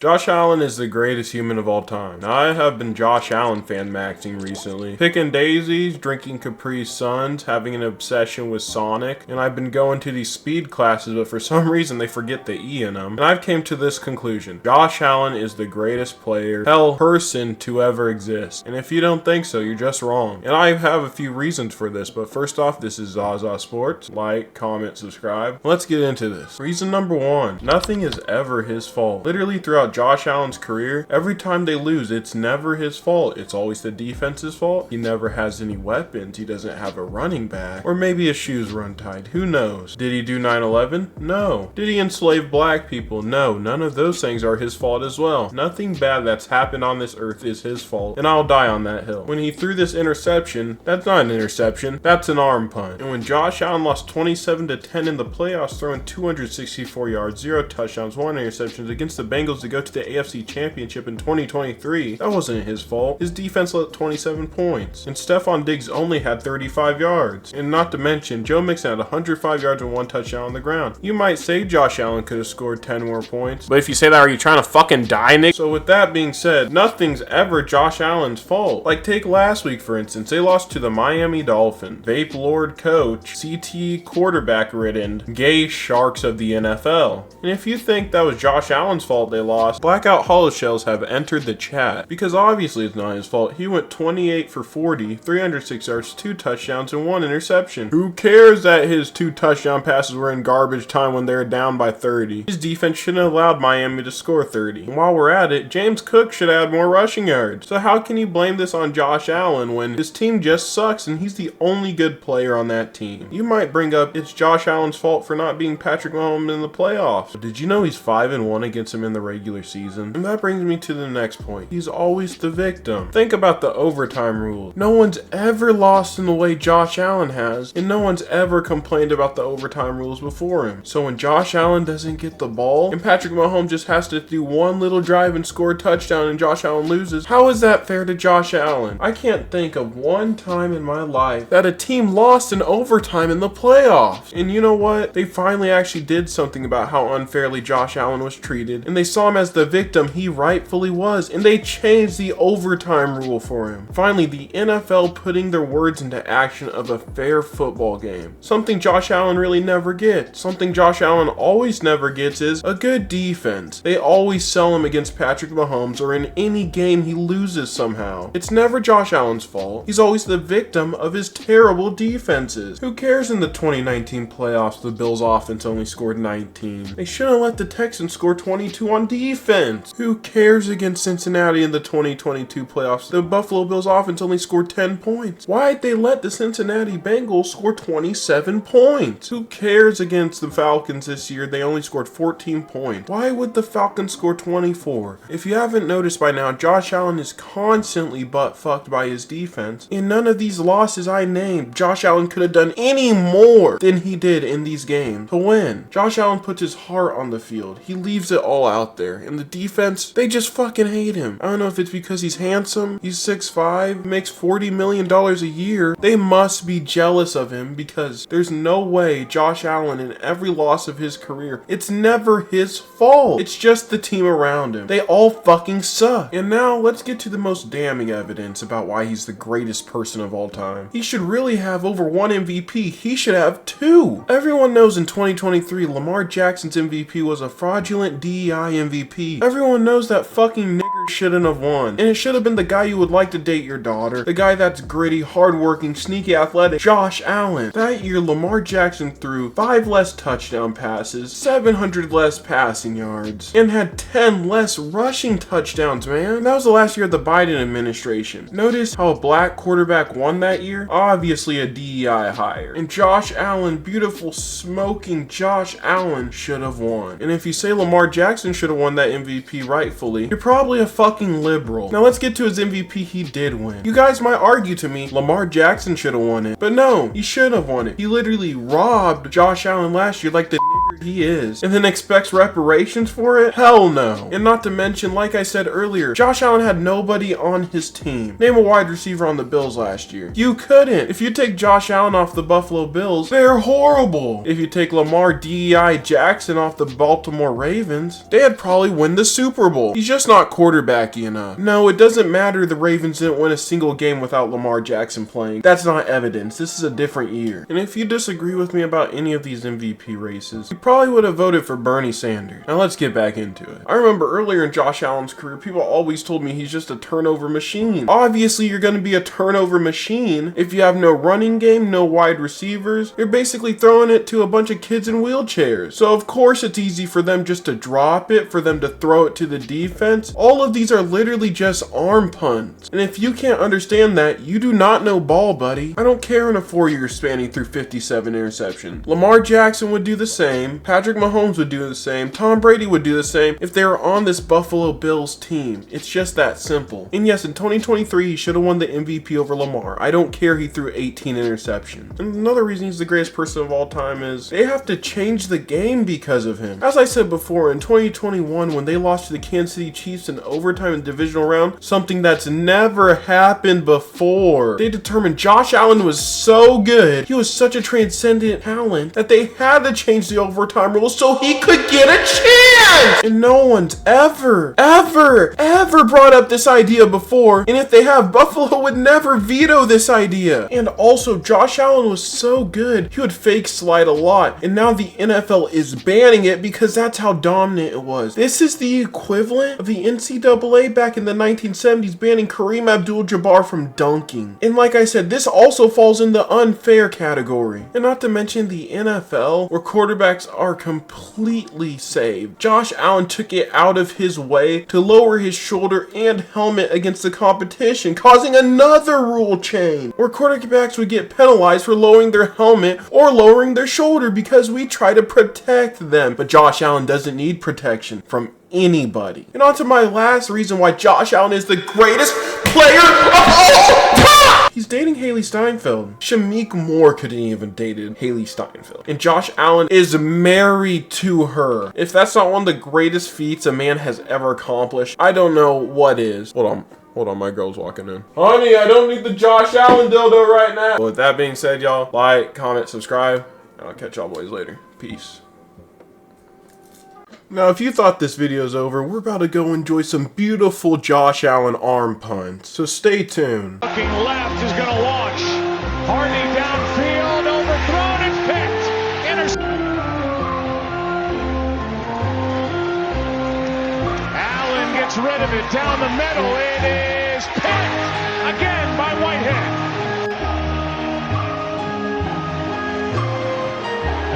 Josh Allen is the greatest human of all time. Now, I have been Josh Allen fan maxing recently. Picking daisies, drinking Capri Suns, having an obsession with Sonic, and I've been going to these speed classes, but for some reason they forget the E in them. And I've came to this conclusion. Josh Allen is the greatest player, hell, person to ever exist. And if you don't think so, you're just wrong. And I have a few reasons for this, but first off, this is Zaza Sports. Like, comment, subscribe. Let's get into this. Reason number one, nothing is ever his fault. Literally throughout Josh Allen's career, every time they lose, it's never his fault. It's always the defense's fault. He never has any weapons. He doesn't have a running back. Or maybe his shoes run tight. Who knows? Did he do 9/11? No. Did he enslave black people? No. None of those things are his fault as well. Nothing bad that's happened on this earth is his fault, and I'll die on that hill. When he threw this interception, that's not an interception. That's an arm punt. And when Josh Allen lost 27-10 in the playoffs, throwing 264 yards, 0 touchdowns, 1 interception against the Bengals to go to the AFC Championship in 2023, that wasn't his fault. His defense let 27 points, and Stephon Diggs only had 35 yards. And not to mention, Joe Mixon had 105 yards and 1 touchdown on the ground. You might say Josh Allen could have scored 10 more points, but if you say that, are you trying to fucking die, Nick? So with that being said, nothing's ever Josh Allen's fault. Like, take last week, for instance. They lost to the Miami Dolphins. Vape Lord coach, CT quarterback-ridden, gay sharks of the NFL. And if you think that was Josh Allen's fault they lost, Blackout Hollow Shells have entered the chat, because obviously it's not his fault. He went 28 for 40, 306 yards, 2 touchdowns, and 1 interception. Who cares that his 2 touchdown passes were in garbage time when they were down by 30? His defense shouldn't have allowed Miami to score 30. And while we're at it, James Cook should add more rushing yards. So how can you blame this on Josh Allen when his team just sucks and he's the only good player on that team? You might bring up it's Josh Allen's fault for not being Patrick Mahomes in the playoffs. But did you know he's 5-1 against him in the regular season? And that brings me to the next point. He's always the victim. Think about the overtime rule. No one's ever lost in the way Josh Allen has, and no one's ever complained about the overtime rules before him. So when Josh Allen doesn't get the ball, and Patrick Mahomes just has to do one little drive and score a touchdown and Josh Allen loses, how is that fair to Josh Allen? I can't think of one time in my life that a team lost in overtime in the playoffs. And you know what? They finally actually did something about how unfairly Josh Allen was treated, and they saw him as the victim he rightfully was, and they changed the overtime rule for him. Finally, the NFL putting their words into action of a fair football game. Something Josh Allen really never gets. Something Josh Allen always never gets is a good defense. They always sell him against Patrick Mahomes or in any game he loses somehow. It's never Josh Allen's fault. He's always the victim of his terrible defenses. Who cares in the 2019 playoffs the Bills offense only scored 19? They shouldn't let the Texans score 22 on defense. Who cares against Cincinnati in the 2022 playoffs? The Buffalo Bills offense only scored 10 points. Why'd they let the Cincinnati Bengals score 27 points? Who cares against the Falcons this year? They only scored 14 points. Why would the Falcons score 24? If you haven't noticed by now, Josh Allen is constantly butt-fucked by his defense. In none of these losses I named, Josh Allen could have done any more than he did in these games to win. Josh Allen puts his heart on the field. He leaves it all out there. And the defense, they just fucking hate him. I don't know if it's because he's handsome, he's 6'5", makes $40 million a year. They must be jealous of him, because there's no way Josh Allen in every loss of his career, it's never his fault. It's just the team around him. They all fucking suck. And now let's get to the most damning evidence about why he's the greatest person of all time. He should really have over 1 MVP. He should have 2. Everyone knows in 2023 Lamar Jackson's MVP was a fraudulent DEI MVP. Everyone knows that fucking nigger shouldn't have won. And it should have been the guy you would like to date your daughter. The guy that's gritty, hardworking, sneaky athletic, Josh Allen. That year, Lamar Jackson threw 5 less touchdown passes, 700 less passing yards, and had 10 less rushing touchdowns, man. That was the last year of the Biden administration. Notice how a black quarterback won that year? Obviously a DEI hire. And Josh Allen, beautiful, smoking Josh Allen, should have won. And if you say Lamar Jackson should have won that MVP rightfully, you're probably a fucking liberal. Now let's get to his MVP he did win. You guys might argue to me, Lamar Jackson should have won it. But no, he should have won it. He literally robbed Josh Allen last year like the nigger he is, and then expects reparations for it? Hell no. And not to mention, like I said earlier, Josh Allen had nobody on his team. Name a wide receiver on the Bills last year. You couldn't. If you take Josh Allen off the Buffalo Bills, they're horrible. If you take Lamar D.I. Jackson off the Baltimore Ravens, they'd probably win the Super Bowl. He's just not quarterbacky enough. No, it doesn't matter the Ravens didn't win a single game without Lamar Jackson playing. That's not evidence. This is a different year. And if you disagree with me about any of these MVP races, you probably would have voted for Bernie Sanders. Now let's get back into it. I remember earlier in Josh Allen's career, people always told me he's just a turnover machine. Obviously, you're going to be a turnover machine if you have no running game, no wide receivers. You're basically throwing it to a bunch of kids in wheelchairs. So of course it's easy for them just to drop it, for them to throw it to the defense. All of these are literally just arm punts. And if you can't understand that, you do not know ball, buddy. I don't care in a 4-year spanning through 57 interceptions. Lamar Jackson would do the same. Patrick Mahomes would do the same. Tom Brady would do the same if they were on this Buffalo Bills team. It's just that simple. And yes, in 2023, he should have won the MVP over Lamar. I don't care he threw 18 interceptions. And another reason he's the greatest person of all time is they have to change the game because of him. As I said before, in 2021, when they lost to the Kansas City Chiefs in overtime in the divisional round, something that's never happened before, they determined Josh Allen was so good, he was such a transcendent talent, that they had to change the overtime rules so he could get a chance! And no one's ever brought up this idea before, and if they have, Buffalo would never veto this idea. And also, Josh Allen was so good, he would fake slide a lot, and now the NFL is banning it because that's how dominant it was. This is the equivalent of the NCAA back in the 1970s banning Kareem Abdul-Jabbar from dunking. And like I said, this also falls in the unfair category. And not to mention the NFL, where quarterbacks are completely saved. Josh Allen took it out of his way to lower his shoulder and helmet against the competition, causing another rule change, where quarterbacks would get penalized for lowering their helmet or lowering their shoulder because we try to protect them. But Josh Allen doesn't need protection from anybody. And on to my last reason why Josh Allen is the greatest player of all time! He's dating Haley Steinfeld. Shamik Moore couldn't even dated Haley Steinfeld. And Josh Allen is married to her. If that's not one of the greatest feats a man has ever accomplished, I don't know what is. Hold on, my girl's walking in. Honey, I don't need the Josh Allen dildo right now. But with that being said, y'all, like, comment, subscribe, and I'll catch y'all boys later. Peace. Now, if you thought this video's over, we're about to go enjoy some beautiful Josh Allen arm punts, so stay tuned. Looking left is going to launch. Hardy downfield, overthrown and picked. Allen gets rid of it down the middle. It is picked again by Whitehead.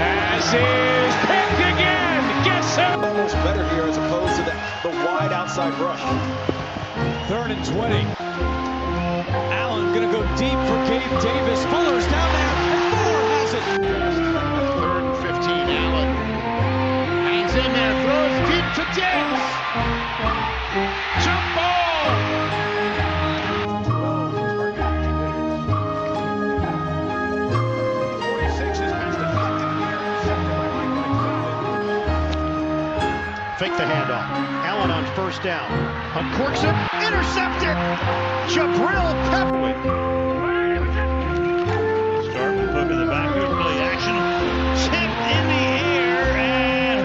As is picked again. Gets him. Almost better here as opposed to the wide outside rush. 3rd and 20. Allen going to go deep for Gabe Davis. Fuller's down there, and Fuller has it. 3rd and 15. Allen hangs in there, throws deep to Diggs. Jump ball. Fake the handoff. Allen on 1st down. Uncorks it. Intercepted. Jabril Peppers. Start with hook in the back. Good play action. Tipped in the air and.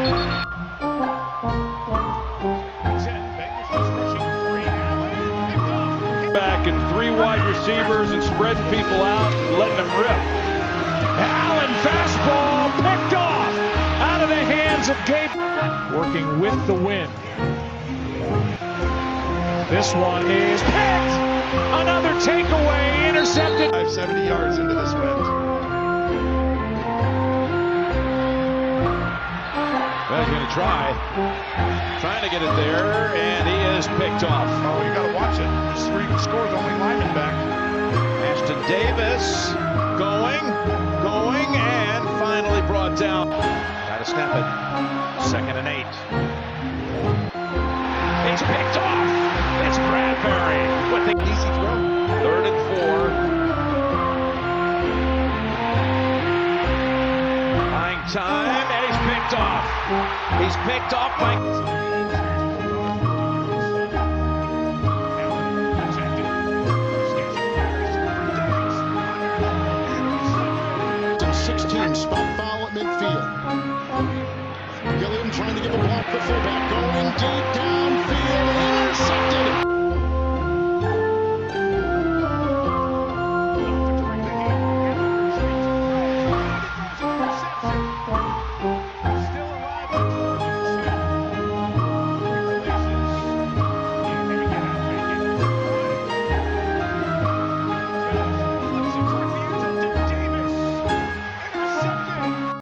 Back and 3 wide receivers and spreading people out and letting them rip. Allen fastball picked off out of the hands of Gabe. Working with the wind. This one is picked. Another takeaway, intercepted. 70 yards into this wind. Well, he's going to try. Trying to get it there, and he is picked off. Oh, you got to watch it. Just read the score. The only lineman back. Ashton Davis going, and finally brought down. Got to snap it. 2nd and 8. He's picked off. It's Bradbury with the Easy throw. 3rd and 4. Buying time, and he's picked picked off. He's picked off by...